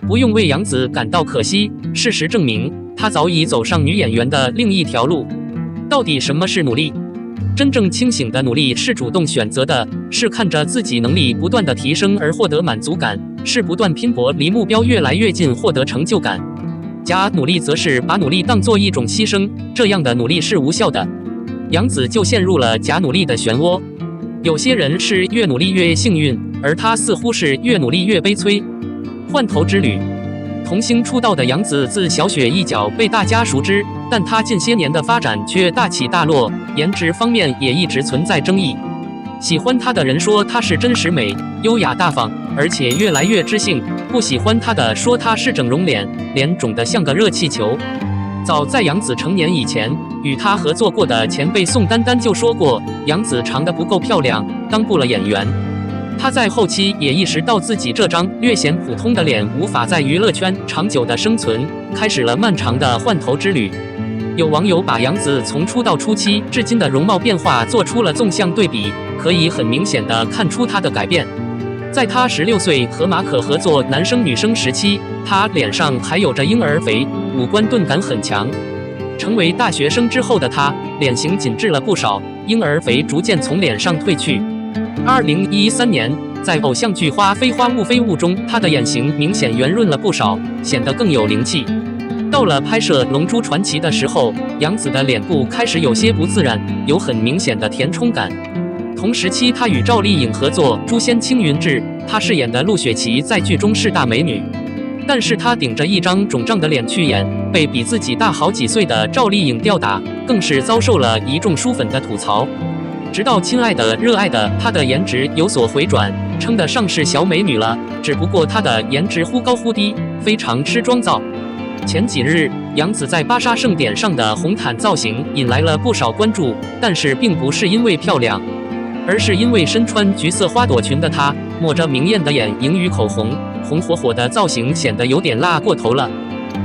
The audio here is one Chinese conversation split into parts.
不用为杨紫感到可惜，事实证明，她早已走上女演员的另一条路。到底什么是努力？真正清醒的努力是主动选择的，是看着自己能力不断的提升而获得满足感，是不断拼搏离目标越来越近获得成就感。假努力则是把努力当作一种牺牲，这样的努力是无效的。杨紫就陷入了假努力的漩涡。有些人是越努力越幸运，而她似乎是越努力越悲催。换头之旅，童星出道的杨紫自小雪一角被大家熟知，但她近些年的发展却大起大落，颜值方面也一直存在争议。喜欢她的人说她是真实美，优雅大方，而且越来越知性；不喜欢她的说她是整容脸，脸肿得像个热气球。早在杨紫成年以前，与她合作过的前辈宋丹丹就说过，杨紫长得不够漂亮，当不了演员。她在后期也意识到自己这张略显普通的脸无法在娱乐圈长久的生存，开始了漫长的换头之旅。有网友把杨紫从出道初期至今的容貌变化做出了纵向对比，可以很明显地看出她的改变。在她16岁和马可合作男生女生时期，她脸上还有着婴儿肥，五官钝感很强。成为大学生之后的她，脸型紧致了不少，婴儿肥逐渐从脸上褪去。2013年，在偶像剧《花非花雾非雾》中，她的眼型明显圆润了不少，显得更有灵气。到了拍摄《龙珠传奇》的时候，杨紫的脸部开始有些不自然，有很明显的填充感。同时期，她与赵丽颖合作《诛仙青云志》，她饰演的陆雪琪在剧中是大美女，但是她顶着一张肿胀的脸去演，被比自己大好几岁的赵丽颖吊打，更是遭受了一众书粉的吐槽。直到亲爱的热爱的，她的颜值有所回转，称得上是小美女了。只不过她的颜值忽高忽低，非常吃妆造。前几日，杨紫在芭莎盛典上的红毯造型引来了不少关注，但是并不是因为漂亮，而是因为身穿橘色花朵裙的她，抹着明艳的眼影与口红，红火火的造型显得有点辣过头了，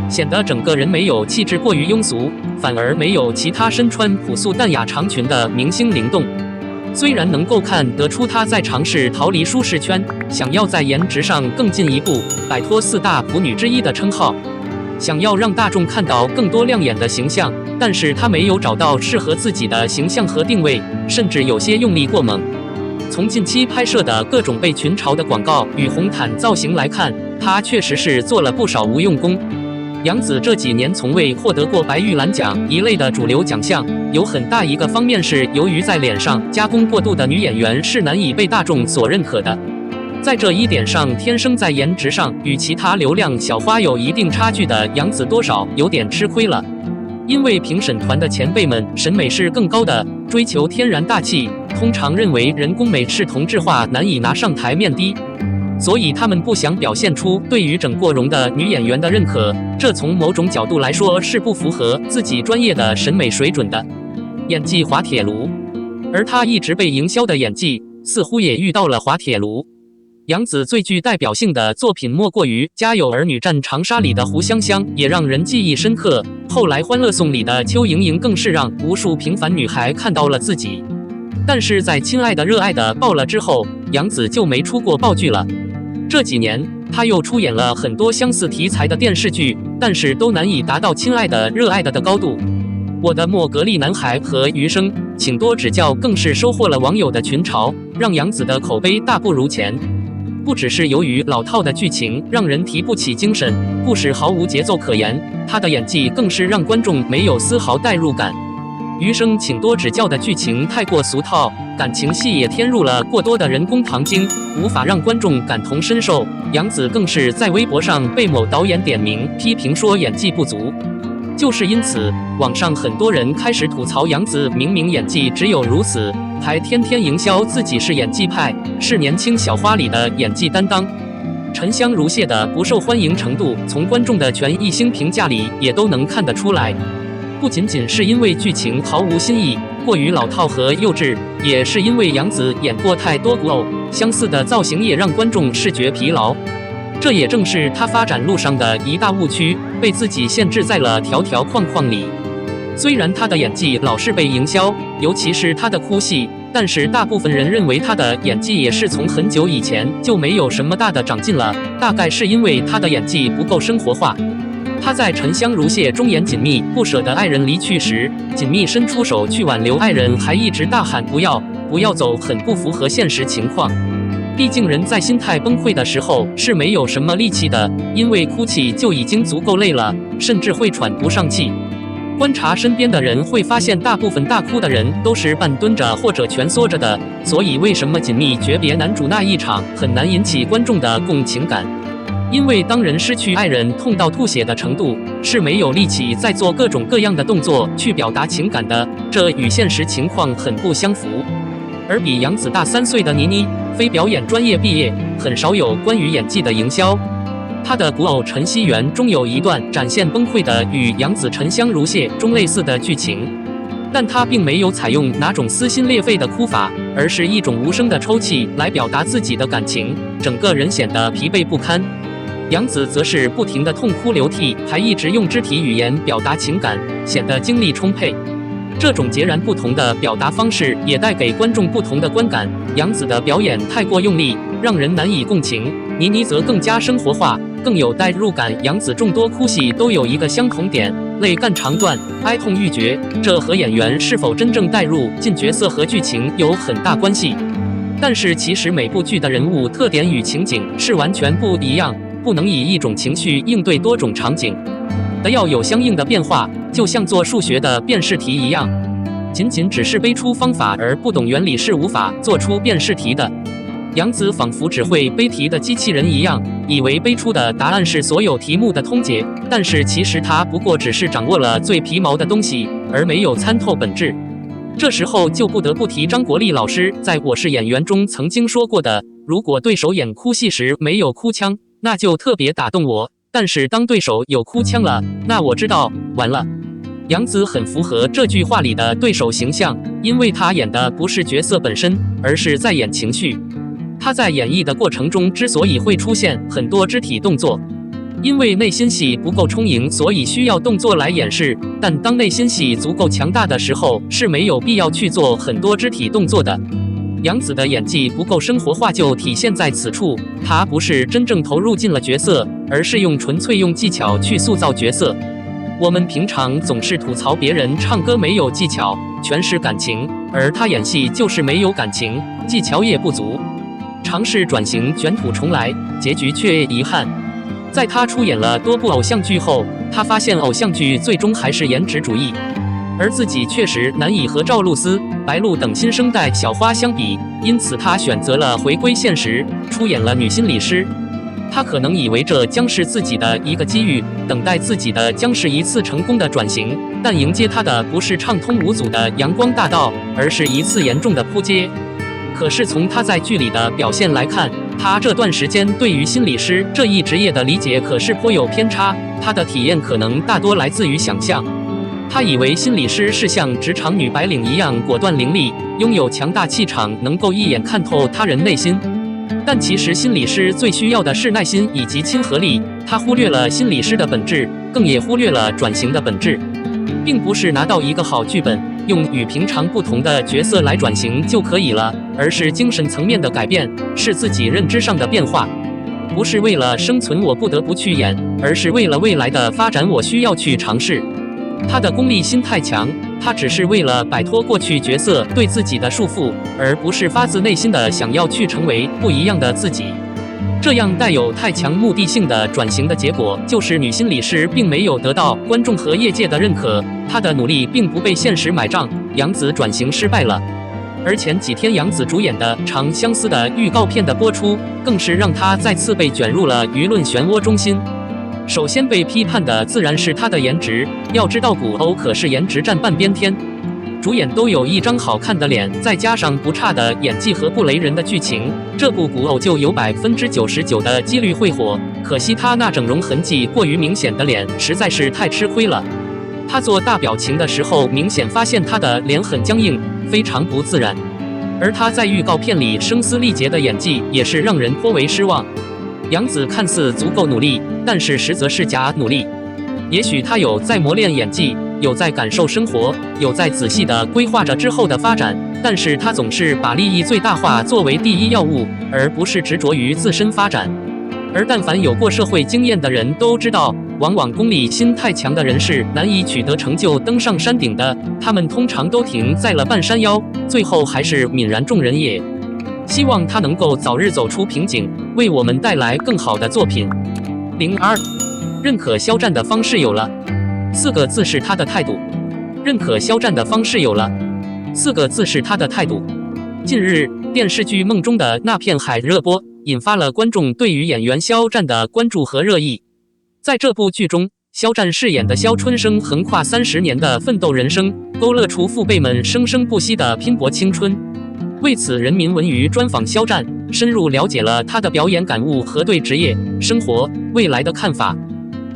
显得整个人没有气质，过于庸俗，反而没有其他身穿朴素淡雅长裙的明星灵动。虽然能够看得出她在尝试逃离舒适圈，想要在颜值上更进一步，摆脱4大普女之一的称号，想要让大众看到更多亮眼的形象，但是她没有找到适合自己的形象和定位，甚至有些用力过猛。从近期拍摄的各种被群嘲的广告与红毯造型来看，她确实是做了不少无用功。杨紫这几年从未获得过白玉兰奖一类的主流奖项，有很大一个方面是由于在脸上加工过度的女演员是难以被大众所认可的。在这一点上，天生在颜值上与其他流量小花有一定差距的杨紫多少有点吃亏了。因为评审团的前辈们审美是更高的，追求天然大气，通常认为人工美是同质化难以拿上台面的，所以他们不想表现出对于整过容的女演员的认可，这从某种角度来说是不符合自己专业的审美水准的。演技滑铁卢，而她一直被营销的演技似乎也遇到了滑铁卢。杨紫最具代表性的作品莫过于《家有儿女》战长沙里的胡香香，也让人记忆深刻。后来《欢乐颂》里的邱莹莹更是让无数平凡女孩看到了自己。但是在《亲爱的热爱的》爆了之后，杨紫就没出过爆剧了。这几年，她又出演了很多相似题材的电视剧，但是都难以达到《亲爱的热爱的》的高度。我的莫格利男孩和余生，请多指教更是收获了网友的群嘲，让杨紫的口碑大不如前。不只是由于老套的剧情让人提不起精神，故事毫无节奏可言，她的演技更是让观众没有丝毫代入感。余生请多指教的剧情太过俗套，感情戏也添入了过多的人工糖精，无法让观众感同身受。杨紫更是在微博上被某导演点名批评说演技不足。就是因此，网上很多人开始吐槽杨紫明明演技只有如此，还天天营销自己是演技派，是年轻小花里的演技担当。沉香如屑的不受欢迎程度，从观众的全1星评价里也都能看得出来。不仅仅是因为剧情毫无新意，过于老套和幼稚，也是因为杨紫演过太多古偶，相似的造型也让观众视觉疲劳。这也正是她发展路上的一大误区，被自己限制在了条条框框里。虽然她的演技老是被营销，尤其是她的哭戏，但是大部分人认为他的演技也是从很久以前就没有什么大的长进了，大概是因为他的演技不够生活化。他在《沉香如屑》中演锦觅不舍得爱人离去时，锦觅伸出手去挽留爱人，还一直大喊不要不要走，很不符合现实情况。毕竟人在心态崩溃的时候是没有什么力气的，因为哭泣就已经足够累了，甚至会喘不上气。观察身边的人会发现，大部分大哭的人都是半蹲着或者蜷缩着的，所以为什么锦觅诀别男主那一场很难引起观众的共情感？因为当人失去爱人痛到吐血的程度，是没有力气再做各种各样的动作去表达情感的，这与现实情况很不相符。而比杨紫大3岁的倪妮，非表演专业毕业，很少有关于演技的营销。他的古偶《陈希媛》中有一段展现崩溃的与杨紫《沉香如屑》中类似的剧情，但他并没有采用哪种撕心裂肺的哭法，而是一种无声的抽泣来表达自己的感情，整个人显得疲惫不堪。杨紫则是不停地痛哭流涕，还一直用肢体语言表达情感，显得精力充沛。这种截然不同的表达方式也带给观众不同的观感。杨紫的表演太过用力，让人难以共情；倪妮则更加生活化，更有代入感。杨紫众多哭戏都有一个相同点，泪干肠断，哀痛欲绝，这和演员是否真正带入进角色和剧情有很大关系。但是其实每部剧的人物特点与情景是完全不一样，不能以一种情绪应对多种场景，得要有相应的变化，就像做数学的辨识题一样，仅仅只是背出方法而不懂原理是无法做出辨识题的。杨紫仿佛只会背题的机器人一样，以为背出的答案是所有题目的通解，但是其实她不过只是掌握了最皮毛的东西，而没有参透本质。这时候就不得不提张国立老师在《我是演员》中曾经说过的，如果对手演哭戏时没有哭腔，那就特别打动我，但是当对手有哭腔了，那我知道完了。杨紫很符合这句话里的对手形象，因为她演的不是角色本身，而是在演情绪。她在演绎的过程中之所以会出现很多肢体动作，因为内心戏不够充盈，所以需要动作来掩饰，但当内心戏足够强大的时候，是没有必要去做很多肢体动作的。杨紫的演技不够生活化就体现在此处，她不是真正投入进了角色，而是纯粹用技巧去塑造角色。我们平常总是吐槽别人唱歌没有技巧，全是感情，而她演戏就是没有感情，技巧也不足。尝试转型卷土重来，结局却遗憾。在她出演了多部偶像剧后，她发现偶像剧最终还是颜值主义，而自己确实难以和赵露思、白鹿等新生代小花相比，因此她选择了回归现实，出演了女心理师。她可能以为这将是自己的一个机遇，等待自己的将是一次成功的转型，但迎接她的不是畅通无阻的阳光大道，而是一次严重的扑街。可是从她在剧里的表现来看，她这段时间对于心理师这一职业的理解可是颇有偏差，她的体验可能大多来自于想象。她以为心理师是像职场女白领一样果断凌厉，拥有强大气场，能够一眼看透他人内心。但其实心理师最需要的是耐心以及亲和力，她忽略了心理师的本质，更也忽略了转型的本质，并不是拿到一个好剧本，用与平常不同的角色来转型就可以了，而是精神层面的改变，是自己认知上的变化。不是为了生存我不得不去演，而是为了未来的发展我需要去尝试。他的功利心太强，他只是为了摆脱过去角色对自己的束缚，而不是发自内心的想要去成为不一样的自己。这样带有太强目的性的转型的结果，就是女心理师并没有得到观众和业界的认可，她的努力并不被现实买账，杨紫转型失败了。而前几天杨紫主演的《长相思》的预告片的播出，更是让她再次被卷入了舆论漩涡中心。首先被批判的自然是她的颜值，要知道古偶可是颜值占半边天，主演都有一张好看的脸，再加上不差的演技和不雷人的剧情，这部古偶就有99%的几率会火。可惜她那整容痕迹过于明显的脸实在是太吃亏了。她做大表情的时候，明显发现她的脸很僵硬，非常不自然。而她在预告片里声嘶力竭的演技也是让人颇为失望。杨紫看似足够努力，但是实则是假努力。也许她有在磨练演技，有在感受生活，有在仔细地规划着之后的发展，但是他总是把利益最大化作为第一要务，而不是执着于自身发展。而但凡有过社会经验的人都知道，往往功利心太强的人是难以取得成就、登上山顶的，他们通常都停在了半山腰，最后还是泯然众人也。希望他能够早日走出瓶颈，为我们带来更好的作品。02，认可肖战的方式有了，4个字是他的态度。认可肖战的方式有了4个字是他的态度。近日，电视剧《梦中的那片海》热播，引发了观众对于演员肖战的关注和热议。在这部剧中，肖战饰演的肖春生横跨30年的奋斗人生，勾勒出父辈们生生不息的拼搏青春。为此，人民文娱专访肖战，深入了解了他的表演感悟和对职业、生活、未来的看法。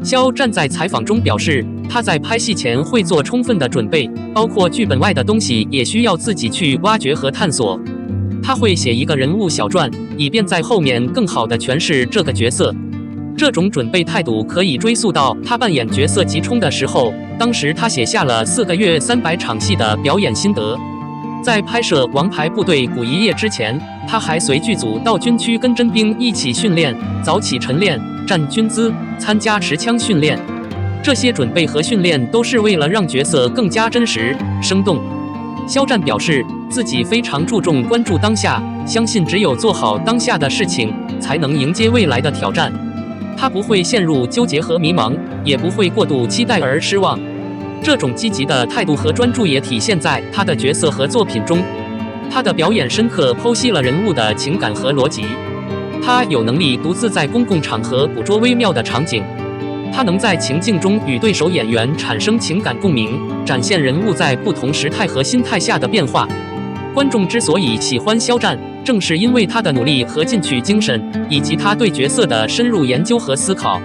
肖战在采访中表示，他在拍戏前会做充分的准备，包括剧本外的东西也需要自己去挖掘和探索。他会写一个人物小传，以便在后面更好地诠释这个角色。这种准备态度可以追溯到他扮演角色吉冲的时候，当时他写下了4个月300场戏的表演心得。在拍摄《王牌部队古一夜》之前，他还随剧组到军区跟真兵一起训练，早起晨练、站军姿、参加持枪训练。这些准备和训练都是为了让角色更加真实、生动。肖战表示，自己非常注重关注当下，相信只有做好当下的事情，才能迎接未来的挑战。他不会陷入纠结和迷茫，也不会过度期待而失望。这种积极的态度和专注也体现在他的角色和作品中。他的表演深刻剖析了人物的情感和逻辑。他有能力独自在公共场合捕捉微妙的场景。他能在情境中与对手演员产生情感共鸣，展现人物在不同时态和心态下的变化。观众之所以喜欢肖战，正是因为他的努力和进取精神，以及他对角色的深入研究和思考。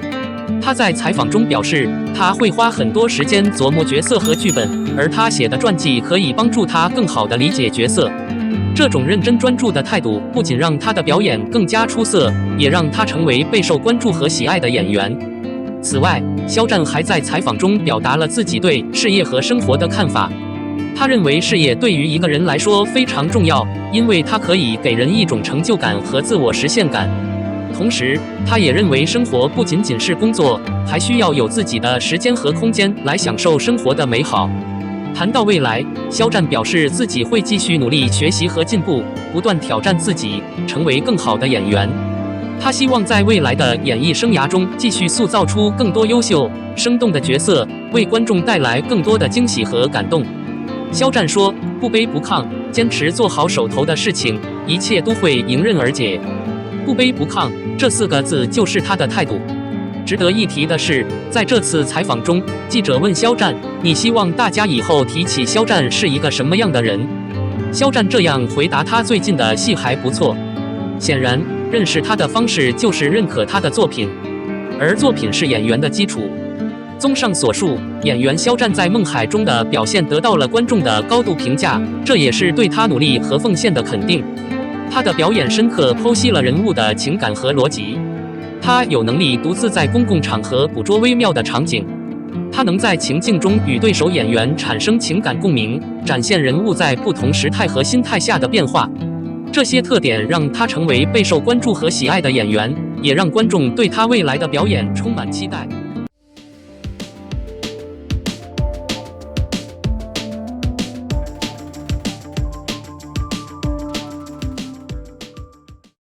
他在采访中表示，他会花很多时间琢磨角色和剧本，而他写的传记可以帮助他更好地理解角色。这种认真专注的态度不仅让他的表演更加出色，也让他成为备受关注和喜爱的演员。此外，肖战还在采访中表达了自己对事业和生活的看法。他认为事业对于一个人来说非常重要，因为它可以给人一种成就感和自我实现感。同时，他也认为生活不仅仅是工作，还需要有自己的时间和空间来享受生活的美好。谈到未来，肖战表示自己会继续努力学习和进步，不断挑战自己，成为更好的演员。他希望在未来的演艺生涯中继续塑造出更多优秀、生动的角色，为观众带来更多的惊喜和感动。肖战说：“不卑不亢，坚持做好手头的事情，一切都会迎刃而解。”不卑不亢，这4个字就是他的态度。值得一提的是，在这次采访中，记者问肖战：“你希望大家以后提起肖战是一个什么样的人？”肖战这样回答：“他最近的戏还不错。”显然，认识他的方式就是认可他的作品，而作品是演员的基础。综上所述，演员肖战在《梦海》中的表现得到了观众的高度评价，这也是对他努力和奉献的肯定。他的表演深刻剖析了人物的情感和逻辑。他有能力独自在公共场合捕捉微妙的场景。他能在情境中与对手演员产生情感共鸣，展现人物在不同时态和心态下的变化。这些特点让他成为备受关注和喜爱的演员，也让观众对他未来的表演充满期待。